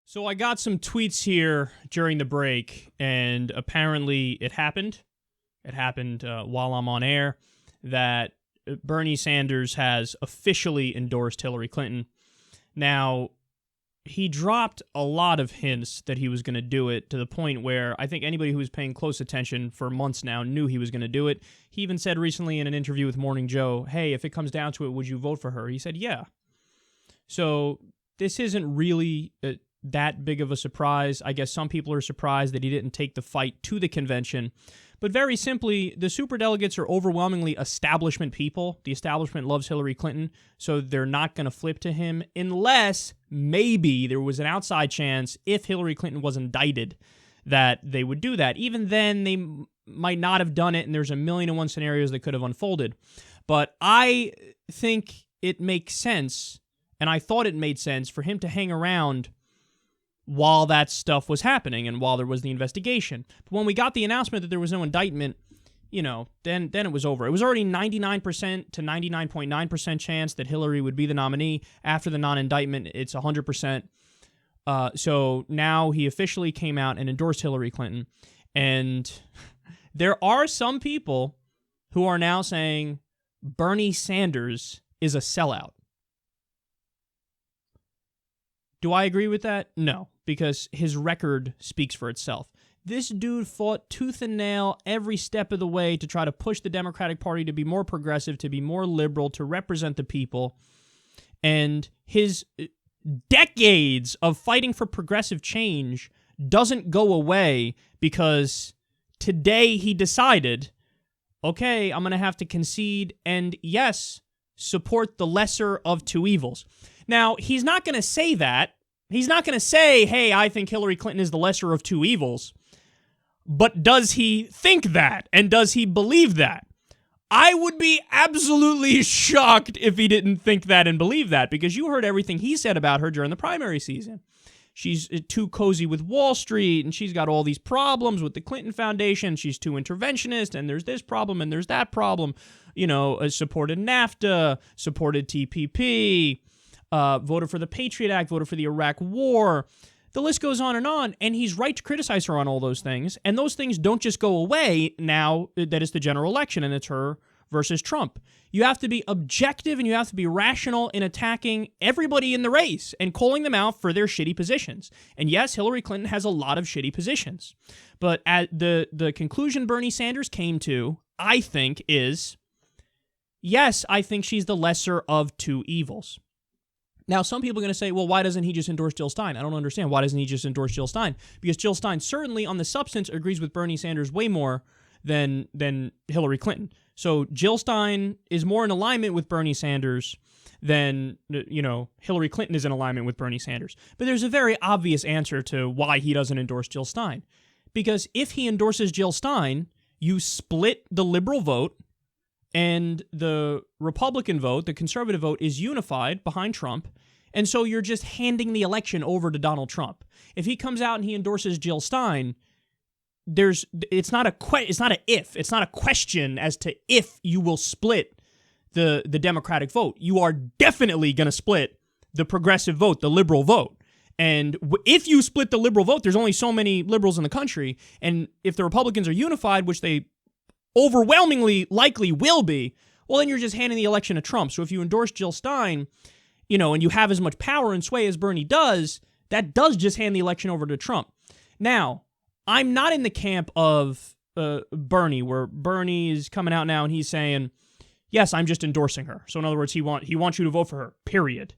So I got some tweets here during the break, and apparently it happened. It happened while I'm on air, that Bernie Sanders has officially endorsed Hillary Clinton. Now, he dropped a lot of hints that he was going to do it, to the point where I think anybody who was paying close attention for months now knew he was going to do it. He even said recently in an interview with Morning Joe, hey, if it comes down to it, would you vote for her? He said, yeah. So this isn't really that big of a surprise. I guess some people are surprised that he didn't take the fight to the convention. But very simply, the superdelegates are overwhelmingly establishment people. The establishment loves Hillary Clinton, so they're not going to flip to him unless maybe there was an outside chance, if Hillary Clinton was indicted, that they would do that. Even then, they might not have done it, and there's a million and one scenarios that could have unfolded. But I think it makes sense, and I thought it made sense, for him to hang around while that stuff was happening and while there was the investigation. But when we got the announcement that there was no indictment, then it was over. It was already 99% to 99.9% chance that Hillary would be the nominee. After the non-indictment, it's 100%. So now he officially came out and endorsed Hillary Clinton. And there are some people who are now saying Bernie Sanders is a sellout. Do I agree with that? No, because his record speaks for itself. This dude fought tooth and nail every step of the way to try to push the Democratic Party to be more progressive, to be more liberal, to represent the people. And his decades of fighting for progressive change doesn't go away because today he decided, okay, I'm going to have to concede and, yes, support the lesser of two evils. Now, he's not going to say that. He's not going to say, hey, I think Hillary Clinton is the lesser of two evils. But does he think that? And does he believe that? I would be absolutely shocked if he didn't think that and believe that, because you heard everything he said about her during the primary season. She's too cozy with Wall Street, and she's got all these problems with the Clinton Foundation. She's too interventionist, and there's this problem, and there's that problem. Supported NAFTA, supported TPP, voted for the Patriot Act, voted for the Iraq War. The list goes on, and he's right to criticize her on all those things, and those things don't just go away now that it's the general election and it's her versus Trump. You have to be objective and you have to be rational in attacking everybody in the race and calling them out for their shitty positions. And yes, Hillary Clinton has a lot of shitty positions, but at the conclusion Bernie Sanders came to, I think, is, yes, I think she's the lesser of two evils. Now, some people are going to say, well, why doesn't he just endorse Jill Stein? I don't understand. Why doesn't he just endorse Jill Stein? Because Jill Stein certainly on the substance agrees with Bernie Sanders way more than Hillary Clinton. So Jill Stein is more in alignment with Bernie Sanders than, Hillary Clinton is in alignment with Bernie Sanders. But there's a very obvious answer to why he doesn't endorse Jill Stein. Because if he endorses Jill Stein, you split the liberal vote, and the Republican vote, the conservative vote, is unified behind Trump, and so you're just handing the election over to Donald Trump. If he comes out and he endorses Jill Stein, it's not a question as to if you will split the Democratic vote. You are definitely going to split the progressive vote, the liberal vote. And if you split the liberal vote, there's only so many liberals in the country, and if the Republicans are unified, which they overwhelmingly likely will be, well, then you're just handing the election to Trump. So if you endorse Jill Stein, and you have as much power and sway as Bernie does, that does just hand the election over to Trump. Now, I'm not in the camp of Bernie, where Bernie is coming out now and he's saying, yes, I'm just endorsing her. So in other words, he wants you to vote for her, period.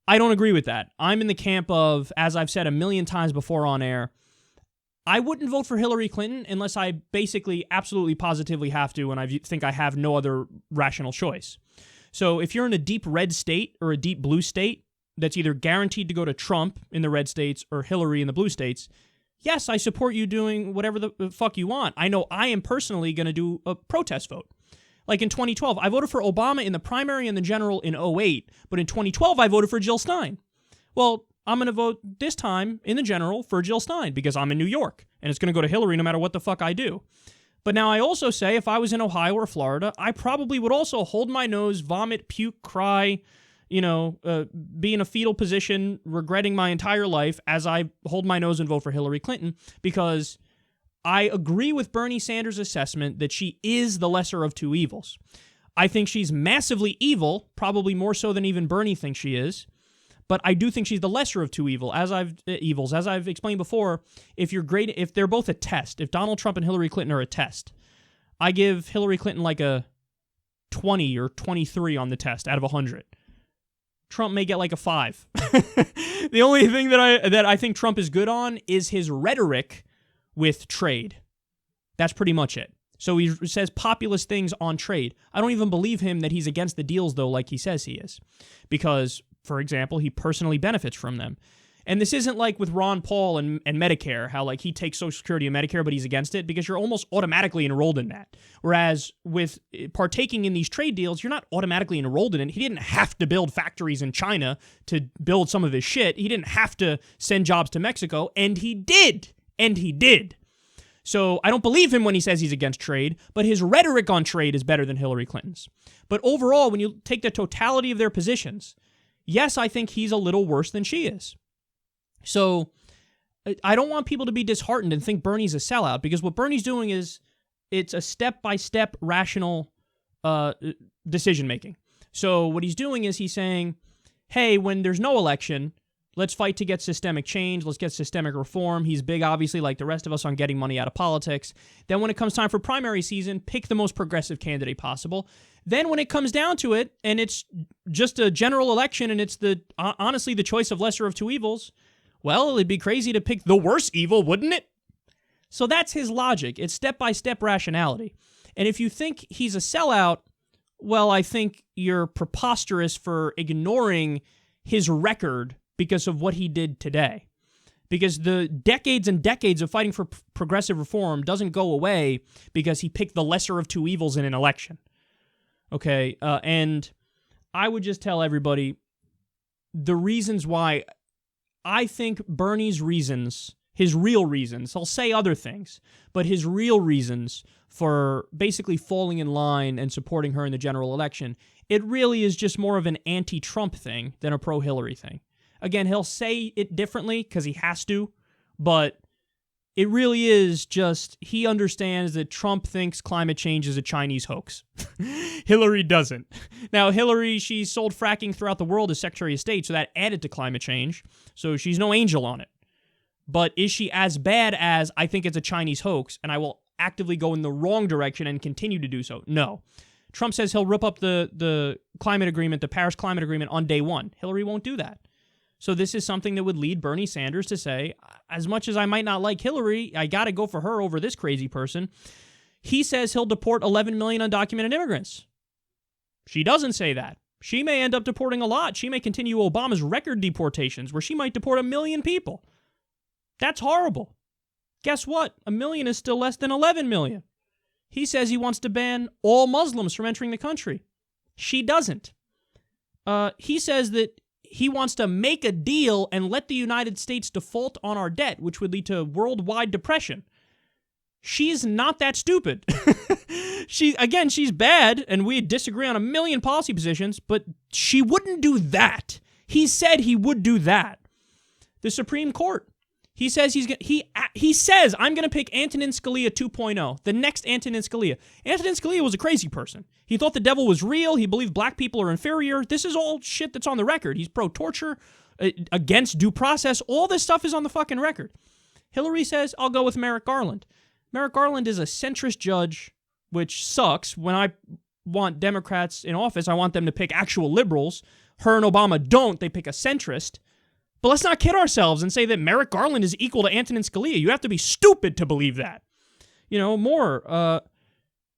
I don't agree with that. I'm in the camp of, as I've said a million times before on air, I wouldn't vote for Hillary Clinton unless I basically absolutely positively have to, and I think I have no other rational choice. So if you're in a deep red state or a deep blue state that's either guaranteed to go to Trump in the red states or Hillary in the blue states, yes, I support you doing whatever the fuck you want. I know I am personally going to do a protest vote. Like in 2012, I voted for Obama in the primary and the general in 2008, but in 2012, I voted for Jill Stein. Well, I'm going to vote this time in the general for Jill Stein because I'm in New York, and it's going to go to Hillary no matter what the fuck I do. But now I also say if I was in Ohio or Florida, I probably would also hold my nose, vomit, puke, cry, be in a fetal position, regretting my entire life as I hold my nose and vote for Hillary Clinton, because I agree with Bernie Sanders' assessment that she is the lesser of two evils. I think she's massively evil, probably more so than even Bernie thinks she is, but I do think she's the lesser of two evils. As I've explained before, if they're both a test, if Donald Trump and Hillary Clinton are a test, I give Hillary Clinton like a 20 or 23 on the test out of 100. Trump may get like a 5. The only thing that I think Trump is good on is his rhetoric with trade. That's pretty much it. So he says populist things on trade. I don't even believe him that he's against the deals, though, like he says he is. Because, for example, he personally benefits from them. And this isn't like with Ron Paul and Medicare, how like he takes Social Security and Medicare, but he's against it, because you're almost automatically enrolled in that. Whereas with partaking in these trade deals, you're not automatically enrolled in it. He didn't have to build factories in China to build some of his shit. He didn't have to send jobs to Mexico, and he did. And he did. So I don't believe him when he says he's against trade, but his rhetoric on trade is better than Hillary Clinton's. But overall, when you take the totality of their positions, yes, I think he's a little worse than she is. So I don't want people to be disheartened and think Bernie's a sellout, because what Bernie's doing is it's a step-by-step rational decision-making. So what he's doing is he's saying, hey, when there's no election, let's fight to get systemic change. Let's get systemic reform. He's big, obviously, like the rest of us, on getting money out of politics. Then when it comes time for primary season, pick the most progressive candidate possible. Then when it comes down to it, and it's just a general election, and it's honestly the choice of lesser of two evils, well, it'd be crazy to pick the worst evil, wouldn't it? So that's his logic. It's step-by-step rationality. And if you think he's a sellout, well, I think you're preposterous for ignoring his record because of what he did today. Because the decades and decades of fighting for progressive reform doesn't go away because he picked the lesser of two evils in an election. Okay, and I would just tell everybody the reasons why I think Bernie's reasons, his real reasons, he'll say other things, but his real reasons for basically falling in line and supporting her in the general election, it really is just more of an anti-Trump thing than a pro-Hillary thing. Again, he'll say it differently because he has to, but it really is just he understands that Trump thinks climate change is a Chinese hoax. Hillary doesn't. Now, Hillary, she sold fracking throughout the world as Secretary of State, so that added to climate change. So she's no angel on it. But is she as bad as I think it's a Chinese hoax, and I will actively go in the wrong direction and continue to do so? No. Trump says he'll rip up the climate agreement, the Paris Climate Agreement, on day one. Hillary won't do that. So this is something that would lead Bernie Sanders to say, as much as I might not like Hillary, I got to go for her over this crazy person. He says he'll deport 11 million undocumented immigrants. She doesn't say that. She may end up deporting a lot. She may continue Obama's record deportations, where she might deport 1 million people. That's horrible. Guess what? 1 million is still less than 11 million. He says he wants to ban all Muslims from entering the country. She doesn't. He says that he wants to make a deal and let the United States default on our debt, which would lead to worldwide depression. She's not that stupid. She's bad, and we disagree on 1 million policy positions, but she wouldn't do that. He said he would do that. The Supreme Court. He says he says I'm going to pick Antonin Scalia 2.0, the next Antonin Scalia. Antonin Scalia was a crazy person. He thought the devil was real. He believed black people are inferior. This is all shit that's on the record. He's pro-torture, against due process. All this stuff is on the fucking record. Hillary says, I'll go with Merrick Garland. Merrick Garland is a centrist judge, which sucks. When I want Democrats in office, I want them to pick actual liberals. Her and Obama don't. They pick a centrist. But let's not kid ourselves and say that Merrick Garland is equal to Antonin Scalia. You have to be stupid to believe that.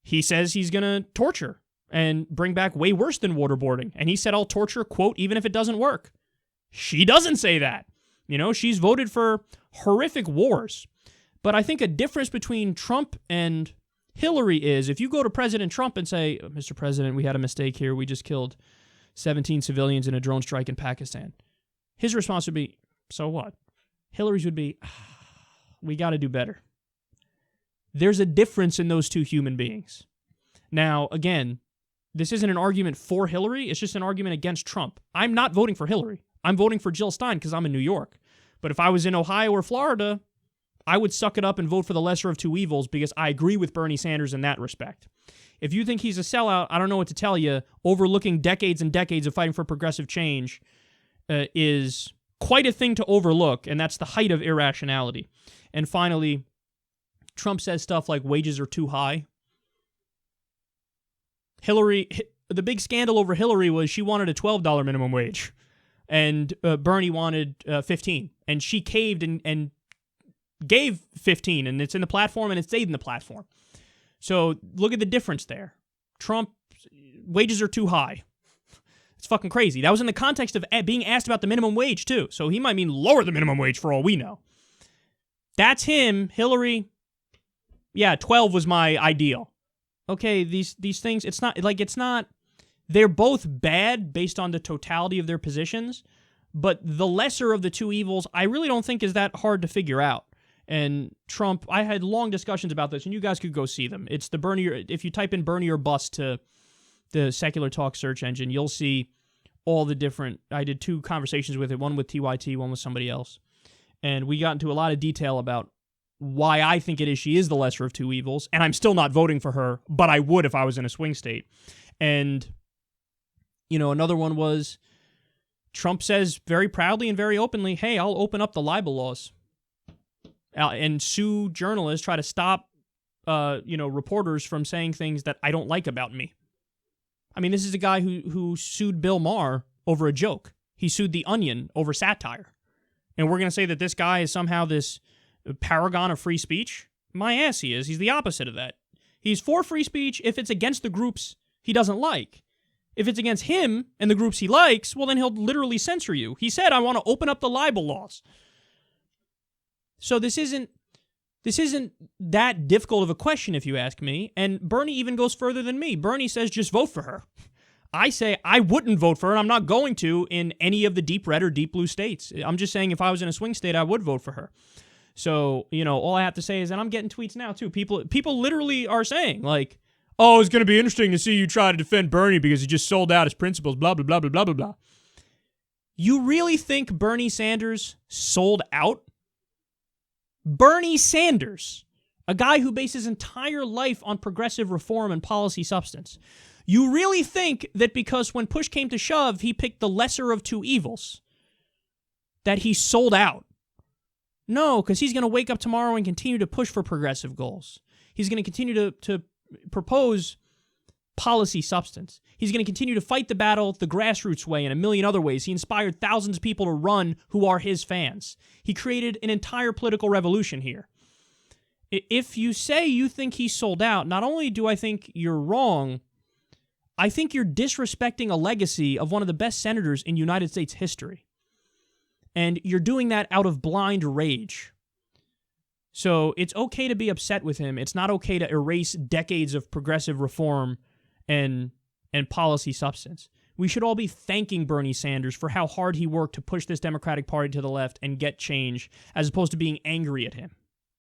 He says he's going to torture and bring back way worse than waterboarding. And he said, I'll torture, quote, even if it doesn't work. She doesn't say that. She's voted for horrific wars. But I think a difference between Trump and Hillary is if you go to President Trump and say, Mr. President, we had a mistake here. We just killed 17 civilians in a drone strike in Pakistan. His response would be, so what? Hillary's would be, we got to do better. There's a difference in those two human beings. Now, again, this isn't an argument for Hillary. It's just an argument against Trump. I'm not voting for Hillary. I'm voting for Jill Stein because I'm in New York. But if I was in Ohio or Florida, I would suck it up and vote for the lesser of two evils because I agree with Bernie Sanders in that respect. If you think he's a sellout, I don't know what to tell you. Overlooking decades and decades of fighting for progressive change is quite a thing to overlook, and that's the height of irrationality. And finally, Trump says stuff like wages are too high. The big scandal over Hillary was she wanted a $12 minimum wage, and Bernie wanted 15, and she caved and gave 15, and it's in the platform, and it stayed in the platform. So look at the difference there. Trump, wages are too high. It's fucking crazy. That was in the context of being asked about the minimum wage, too. So he might mean lower the minimum wage for all we know. That's him. Hillary, yeah, 12 was my ideal. Okay, these things, it's not, they're both bad based on the totality of their positions, but the lesser of the two evils, I really don't think is that hard to figure out. And Trump, I had long discussions about this, and you guys could go see them. It's the Bernie, if you type in Bernie or bust to the SecularTalk search engine, you'll see all the different, I did 2 conversations with it, one with TYT, one with somebody else. And we got into a lot of detail about why I think it is she is the lesser of two evils, and I'm still not voting for her, but I would if I was in a swing state. And, you know, another one was Trump says very proudly and very openly, hey, I'll open up the libel laws and sue journalists, try to stop, reporters from saying things that I don't like about me. I mean, this is a guy who sued Bill Maher over a joke. He sued The Onion over satire. And we're going to say that this guy is somehow this paragon of free speech? My ass he is. He's the opposite of that. He's for free speech if it's against the groups he doesn't like. If it's against him and the groups he likes, well, then he'll literally censor you. He said, I want to open up the libel laws. So this isn't that difficult of a question, if you ask me. And Bernie even goes further than me. Bernie says, just vote for her. I say I wouldn't vote for her, and I'm not going to in any of the deep red or deep blue states. I'm just saying if I was in a swing state, I would vote for her. So, all I have to say is that I'm getting tweets now, too. People literally are saying, like, oh, it's going to be interesting to see you try to defend Bernie because he just sold out his principles, blah, blah, blah, blah, blah, blah, blah. You really think Bernie Sanders sold out? Bernie Sanders, a guy who based his entire life on progressive reform and policy substance. You really think that because when push came to shove, he picked the lesser of two evils, that he sold out? No, because he's going to wake up tomorrow and continue to push for progressive goals. He's going to continue to propose policy substance. He's going to continue to fight the battle the grassroots way and a million other ways. He inspired thousands of people to run who are his fans. He created an entire political revolution here. If you say you think he sold out, not only do I think you're wrong, I think you're disrespecting a legacy of one of the best senators in United States history. And you're doing that out of blind rage. So it's okay to be upset with him. It's not okay to erase decades of progressive reform and policy substance. We should all be thanking Bernie Sanders for how hard he worked to push this Democratic Party to the left and get change, as opposed to being angry at him.